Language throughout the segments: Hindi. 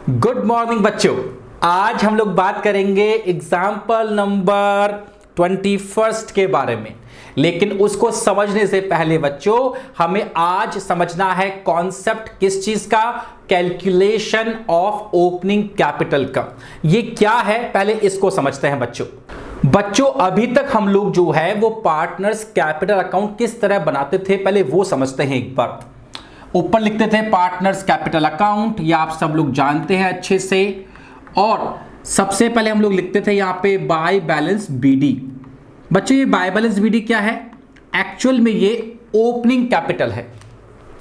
गुड मॉर्निंग बच्चों। आज हम लोग बात करेंगे एग्जाम्पल नंबर 21 के बारे में, लेकिन उसको समझने से पहले बच्चों हमें आज समझना है कॉन्सेप्ट किस चीज का, कैलकुलेशन ऑफ ओपनिंग कैपिटल का। ये क्या है पहले इसको समझते हैं बच्चों। अभी तक हम लोग जो है वो पार्टनर्स कैपिटल अकाउंट किस तरह बनाते थे पहले वो समझते हैं एक बार। ऊपर लिखते थे पार्टनर्स कैपिटल अकाउंट, ये आप सब लोग जानते हैं अच्छे से। और सबसे पहले हम लोग लिखते थे यहां पे बाय बैलेंस बीडी। बच्चों ये बाय बैलेंस बीडी क्या है? एक्चुअल में ये ओपनिंग कैपिटल है।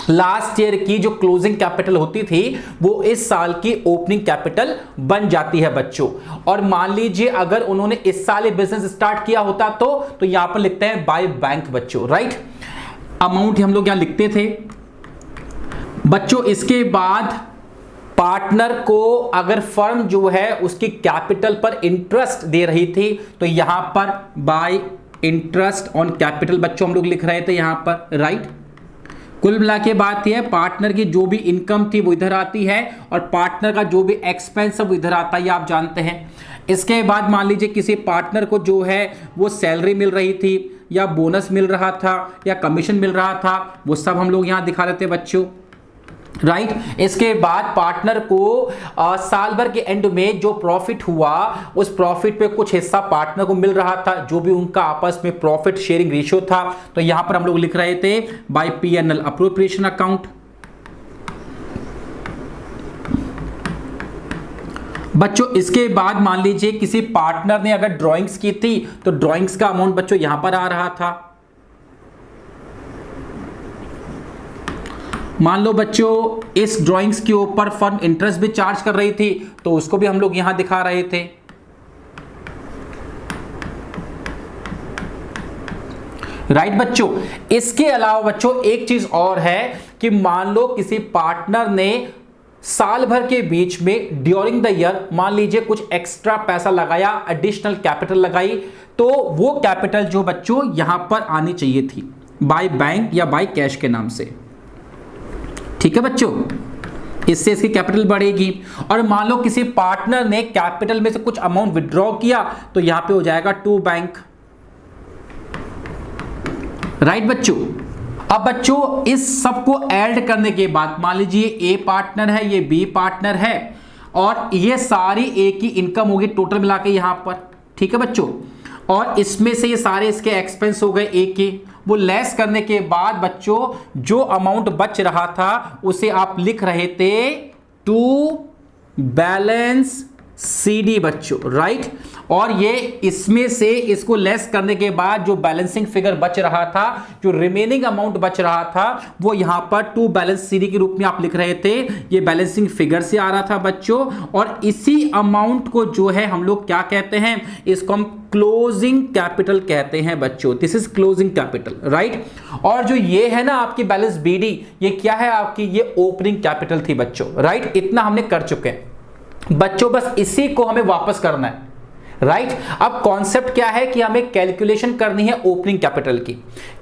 लास्ट ईयर की जो क्लोजिंग कैपिटल होती थी वो इस साल की ओपनिंग कैपिटल बन जाती है बच्चों। और मान लीजिए अगर उन्होंने इस साल ये बिजनेस स्टार्ट किया होता तो यहां पर लिखते हैं बाय बैंक बच्चों, राइट। अमाउंट हम लोग यहां लिखते थे बच्चों। इसके बाद पार्टनर को अगर फर्म जो है उसकी कैपिटल पर इंटरेस्ट दे रही थी तो यहां पर बाय इंटरेस्ट ऑन कैपिटल बच्चों हम लोग लिख रहे थे यहां पर, राइट। कुल मिला के बात यह है पार्टनर की जो भी इनकम थी वो इधर आती है और पार्टनर का जो भी एक्सपेंस है वो इधर आता है, ये आप जानते हैं। इसके बाद मान लीजिए किसी पार्टनर को जो है वो सैलरी मिल रही थी या बोनस मिल रहा था या कमीशन मिल रहा था, वो सब हम लोग यहां दिखा देते बच्चों, राइट। इसके बाद पार्टनर को साल भर के एंड में जो प्रॉफिट हुआ उस प्रॉफिट पे कुछ हिस्सा पार्टनर को मिल रहा था, जो भी उनका आपस में प्रॉफिट शेयरिंग रेशियो था। तो यहां पर हम लोग लिख रहे थे बाय पीएनएल अप्रोप्रिएशन अकाउंट। बच्चों इसके बाद मान लीजिए किसी पार्टनर ने अगर ड्राइंग्स की थी तो ड्राइंग्स का अमाउंट बच्चों यहां पर आ रहा था। मान लो बच्चों इस ड्राइंग्स के ऊपर फर्म इंटरेस्ट भी चार्ज कर रही थी तो उसको भी हम लोग यहां दिखा रहे थे, राइट बच्चों। इसके अलावा बच्चों एक चीज और है कि मान लो किसी पार्टनर ने साल भर के बीच में ड्यूरिंग द ईयर मान लीजिए कुछ एक्स्ट्रा पैसा लगाया, एडिशनल कैपिटल लगाई, तो वो कैपिटल जो बच्चों यहां पर आनी चाहिए थी बाय बैंक या बाय कैश के नाम से, ठीक है बच्चों। इससे इसकी कैपिटल बढ़ेगी। और मान लो किसी पार्टनर ने कैपिटल में से कुछ अमाउंट विड्रॉ किया तो यहां पे हो जाएगा टू बैंक, राइट बच्चों। अब बच्चों इस सब को ऐड करने के बाद मान लीजिए ए पार्टनर है, ये बी पार्टनर है और ये सारी ए की इनकम होगी टोटल मिला के यहां पर, ठीक है बच्चों। और इसमें से ये सारे इसके एक्सपेंस हो गए ए के, वो लेस करने के बाद बच्चों जो अमाउंट बच रहा था उसे आप लिख रहे थे टू बैलेंस सीडी बच्चों, राइट। और ये इसमें से इसको लेस करने के बाद जो बैलेंसिंग फिगर बच रहा था, जो रिमेनिंग अमाउंट बच रहा था वो यहां पर टू बैलेंस सीडी के रूप में आप लिख रहे थे। ये बैलेंसिंग फिगर से आ रहा था बच्चों। और इसी अमाउंट को जो है हम लोग क्या कहते हैं, इसको हम क्लोजिंग कैपिटल कहते हैं बच्चों। This is closing capital, right. और जो ये है ना आपकी बैलेंस बीडी, ये क्या है आपकी, ये ओपनिंग कैपिटल थी बच्चों, राइट। इतना हमने कर चुके हैं बच्चों, बस इसी को हमें वापस करना है, राइट। अब कॉन्सेप्ट क्या है कि हमें कैलकुलेशन करनी है ओपनिंग कैपिटल की।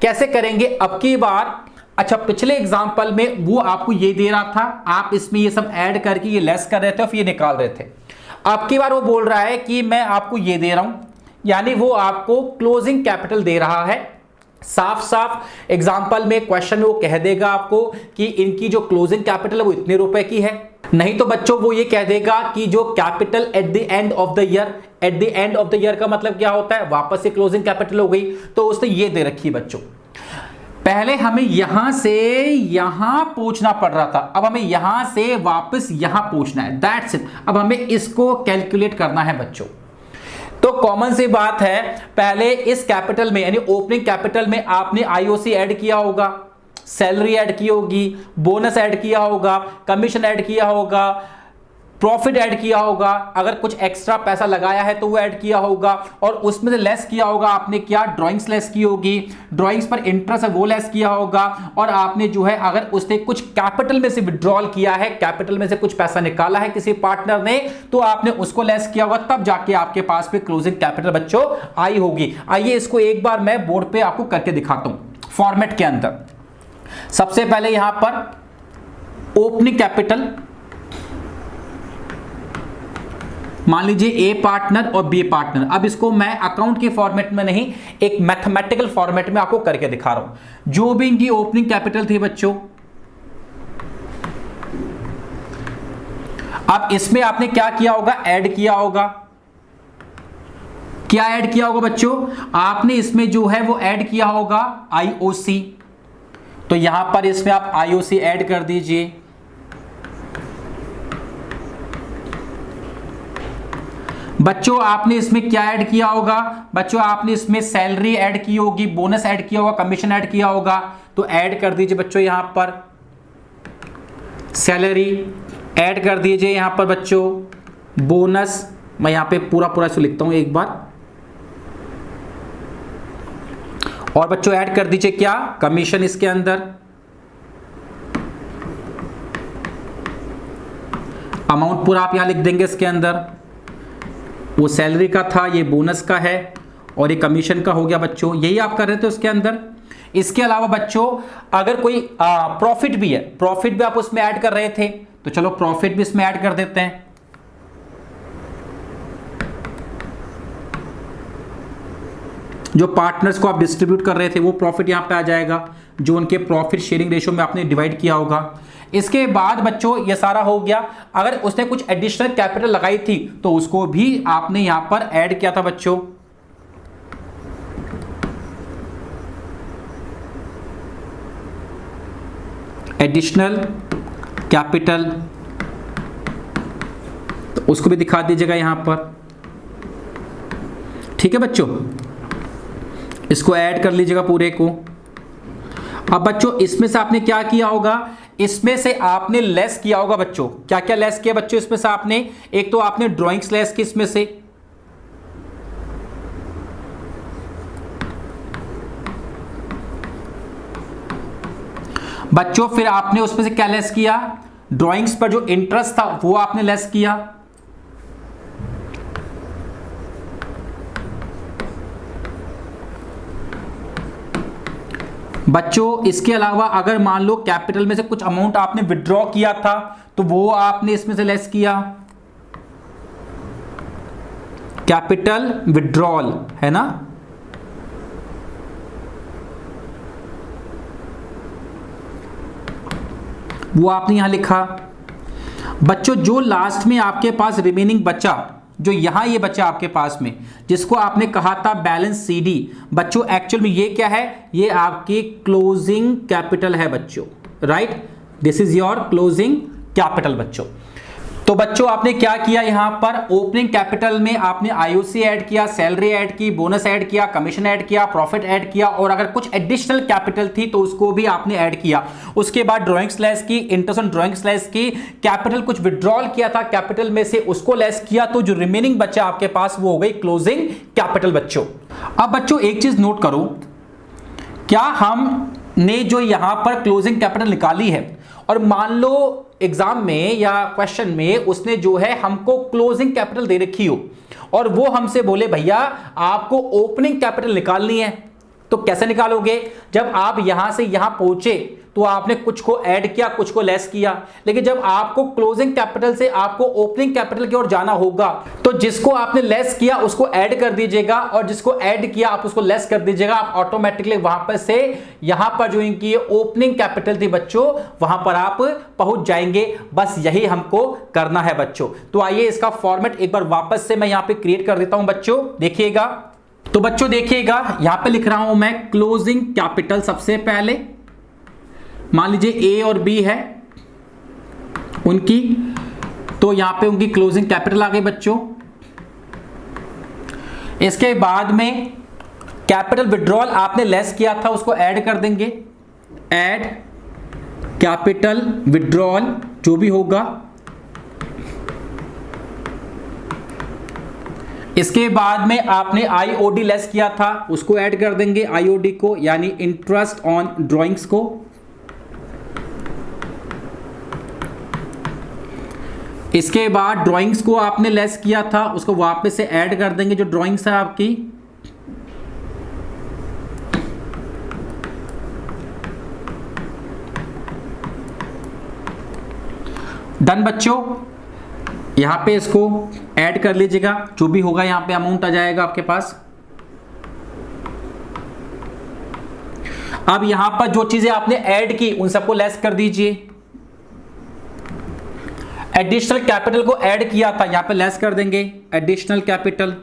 कैसे करेंगे अब की बार? अच्छा, पिछले एग्जांपल में वो आपको ये दे रहा था, आप इसमें ये सब ऐड करके ये लेस कर रहे थे और फिर ये निकाल रहे थे। अब की बार वो बोल रहा है कि मैं आपको ये दे रहा हूं, यानी वो आपको क्लोजिंग कैपिटल दे रहा है। साफ साफ एग्जांपल में क्वेश्चन में वो कह देगा आपको कि इनकी जो क्लोजिंग कैपिटल है वो इतने रुपए की है। नहीं तो बच्चों वो ये कह देगा कि जो capital at the end of the year, at the end of the year का मतलब क्या होता है, वापस से क्लोजिंग कैपिटल हो गई। तो उसने ये दे रखी बच्चों। पहले हमें यहां से यहां पूछना पड़ रहा था, अब हमें यहां से वापस यहां पूछना है, दैट्स इट। अब हमें इसको कैलकुलेट करना है बच्चों। तो कॉमन सी बात है, पहले इस कैपिटल में यानी ओपनिंग कैपिटल में आपने आईओसी ऐड किया होगा, सैलरी ऐड की होगी, बोनस ऐड किया होगा, कमीशन ऐड किया होगा, प्रॉफिट ऐड किया होगा, अगर कुछ एक्स्ट्रा पैसा लगाया है तो वो ऐड किया होगा। और उसमें से लेस किया होगा आपने क्या, ड्राइंग्स लेस की होगी, ड्राइंग्स पर इंटरेस्ट है वो लेस किया होगा। और आपने जो है अगर उसने कुछ कैपिटल में से विड्रॉल किया है, कैपिटल में से कुछ पैसा निकाला है किसी पार्टनर ने, तो आपने उसको लेस किया होगा, तब जाके आपके पास पे क्लोजिंग कैपिटल बच्चों आई होगी। आइए इसको एक बार मैं बोर्ड पे आपको करके दिखाता हूं फॉर्मेट के अंदर। सबसे पहले यहां पर ओपनिंग कैपिटल मान लीजिए ए पार्टनर और बी पार्टनर। अब इसको मैं अकाउंट के फॉर्मेट में नहीं, एक मैथमेटिकल फॉर्मेट में आपको करके दिखा रहा हूं। जो भी इनकी ओपनिंग कैपिटल थी बच्चों, अब इसमें आपने क्या किया होगा, ऐड किया होगा। क्या ऐड किया होगा बच्चों, आपने इसमें जो है वो ऐड किया होगा आईओसी। तो यहां पर इसमें आप आईओसी ऐड कर दीजिए। बच्चों आपने इसमें क्या ऐड किया होगा, बच्चों आपने इसमें सैलरी ऐड की होगी, बोनस ऐड किया होगा, कमीशन ऐड किया होगा। तो ऐड कर दीजिए बच्चों, यहां पर सैलरी ऐड कर दीजिए, यहां पर बच्चों बोनस, मैं यहां पे पूरा पूरा से लिखता हूं एक बार, और बच्चों ऐड कर दीजिए क्या, कमीशन इसके अंदर। अमाउंट पूरा आप यहां लिख देंगे इसके अंदर, वो सैलरी का था, ये बोनस का है, और ये कमीशन का हो गया बच्चों। यही आप कर रहे थे उसके अंदर। इसके अलावा बच्चों अगर कोई प्रॉफिट भी है, प्रॉफिट भी आप उसमें ऐड कर रहे थे, तो चलो प्रॉफिट भी इसमें ऐड कर देते हैं। जो पार्टनर्स को आप डिस्ट्रीब्यूट कर रहे थे वो प्रॉफिट यहां पे आ जाएगा, जो उनके प्रॉफिट शेयरिंग रेशियो में आपने डिवाइड किया होगा। इसके बाद बच्चों ये सारा हो गया। अगर उसने कुछ एडिशनल कैपिटल लगाई थी तो उसको भी आपने यहां पर ऐड किया था बच्चों। एडिशनल कैपिटल, तो उसको भी दिखा दीजिएगा यहां पर। ठीक है बच्चों, इसको ऐड कर लीजिएगा पूरे को। अब बच्चों इसमें से आपने क्या किया होगा, इसमें से आपने लेस किया होगा बच्चों। क्या क्या लेस किया बच्चों इसमें से आपने, एक तो आपने ड्राइंग्स लेस की इसमें से, बच्चों फिर आपने उसमें से क्या लेस किया, ड्राइंग्स पर जो इंटरेस्ट था वो आपने लेस किया। बच्चों इसके अलावा अगर मान लो कैपिटल में से कुछ अमाउंट आपने विड्रॉ किया था तो वो आपने इसमें से लेस किया, कैपिटल विड्रॉल है ना। वो आपने यहां लिखा। बच्चों जो लास्ट में आपके पास रिमेनिंग बचा, जो यहां ये बचा आपके पास में, जिसको आपने कहा था बैलेंस सीडी, बच्चों एक्चुअल में ये क्या है, ये आपकी क्लोजिंग कैपिटल है बच्चों, right. This is your closing capital बच्चों। तो बच्चों आपने क्या किया, यहां पर ओपनिंग कैपिटल में आपने आईओसी ऐड किया, सैलरी ऐड की, बोनस ऐड किया, कमीशन ऐड किया, प्रॉफिट ऐड किया, और अगर कुछ एडिशनल कैपिटल थी तो उसको भी आपने ऐड किया। उसके बाद ड्राइंग्स लेस की, इंटरेस्ट ऑन ड्राइंग्स लेस की, कैपिटल कुछ विड्रॉल किया था कैपिटल में से उसको लेस किया, तो जो रिमेनिंग बचा आपके पास वो हो गई क्लोजिंग कैपिटल बच्चों। अब बच्चों एक चीज नोट करो, क्या हमने जो यहां पर क्लोजिंग कैपिटल निकाली है, और मान लो एग्जाम में या क्वेश्चन में उसने जो है हमको क्लोजिंग कैपिटल दे रखी हो और वो हमसे बोले भैया आपको ओपनिंग कैपिटल निकालनी है, तो कैसे निकालोगे। जब आप यहां से यहां पहुंचे तो आपने कुछ को ऐड किया, कुछ को लेस किया, लेकिन जब आपको क्लोजिंग कैपिटल से आपको ओपनिंग कैपिटल की ओर जाना होगा तो जिसको आपने लेस किया उसको ऐड कर दीजिएगा, और जिसको ऐड किया आप उसको लेस कर दीजिएगा। आप ऑटोमेटिकली वहां पर से यहां पर जो इनकी ओपनिंग कैपिटल थी बच्चों वहां पर आप पहुंच जाएंगे। बस यही हमको करना है बच्चों। तो आइए इसका फॉर्मेट एक बार वापस से मैं यहां पर क्रिएट कर देता हूं बच्चों, देखिएगा। तो बच्चों देखिएगा यहां पे लिख रहा हूं मैं क्लोजिंग कैपिटल। सबसे पहले मान लीजिए ए और बी है उनकी, तो यहां पे उनकी क्लोजिंग कैपिटल आ गई बच्चों। इसके बाद में कैपिटल विड्रॉल आपने लेस किया था उसको ऐड कर देंगे, ऐड कैपिटल विड्रॉल जो भी होगा। इसके बाद में आपने आईओडी लेस किया था उसको ऐड कर देंगे, आईओडी को यानी इंटरेस्ट ऑन ड्राइंग्स को। इसके बाद ड्राइंग्स को आपने लेस किया था उसको वापस से ऐड कर देंगे, जो ड्राइंग्स है आपकी। डन बच्चों। यहां पे इसको ऐड कर लीजिएगा, जो भी होगा यहां पे अमाउंट आ जाएगा आपके पास। अब यहां पर जो चीजें आपने ऐड की उन सबको लेस कर दीजिए। एडिशनल कैपिटल को ऐड किया था, यहां पे लेस कर देंगे एडिशनल कैपिटल।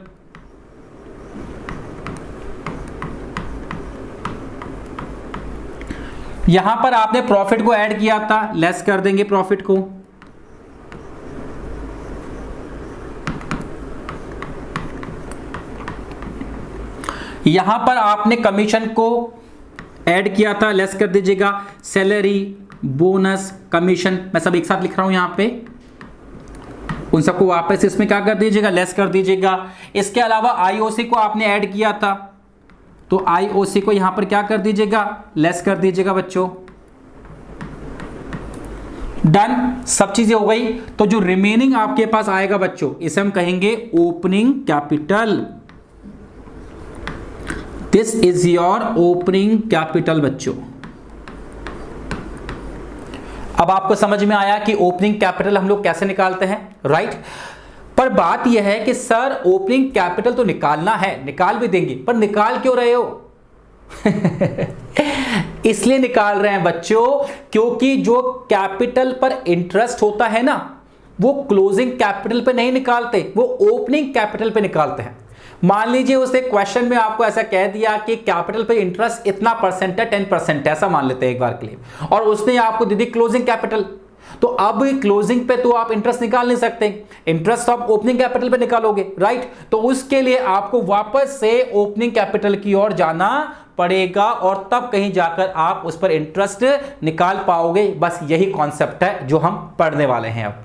यहां पर आपने प्रॉफिट को ऐड किया था, लेस कर देंगे प्रॉफिट को। यहां पर आपने कमीशन को ऐड किया था, लेस कर दीजिएगा। सैलरी, बोनस, कमीशन, मैं सब एक साथ लिख रहा हूं यहां पे, उन सबको वापस इसमें क्या कर दीजिएगा, लेस कर दीजिएगा। इसके अलावा आईओसी को आपने ऐड किया था, तो आईओसी को यहां पर क्या कर दीजिएगा, लेस कर दीजिएगा बच्चों। डन, सब चीजें हो गई। तो जो रिमेनिंग आपके पास आएगा बच्चों, इसे हम कहेंगे opening capital. This is your opening capital बच्चों। अब आपको समझ में आया कि ओपनिंग कैपिटल हम लोग कैसे निकालते हैं, राइट? पर बात यह है कि सर ओपनिंग कैपिटल तो निकालना है, निकाल भी देंगे, पर निकाल क्यों रहे हो? इसलिए निकाल रहे हैं बच्चों क्योंकि जो कैपिटल पर इंटरेस्ट होता है ना, वो क्लोजिंग कैपिटल पे नहीं निकालते, वो ओपनिंग कैपिटल पे निकालते हैं। मान लीजिए उसे क्वेश्चन में आपको ऐसा कह दिया कि कैपिटल पे इंटरेस्ट इतना परसेंट है, 10% ऐसा मान लेते हैं एक बार के लिए, और उसने आपको दे दी क्लोजिंग कैपिटल, तो अब क्लोजिंग पे तो आप इंटरेस्ट निकाल नहीं सकते, इंटरेस्ट आप ओपनिंग कैपिटल पे निकालोगे, राइट? तो उसके लिए आपको वापस से ओपनिंग कैपिटल की ओर जाना पड़ेगा और तब कहीं जाकर आप उस पर इंटरेस्ट निकाल पाओगे। बस यही कॉन्सेप्ट है जो हम पढ़ने वाले हैं अब।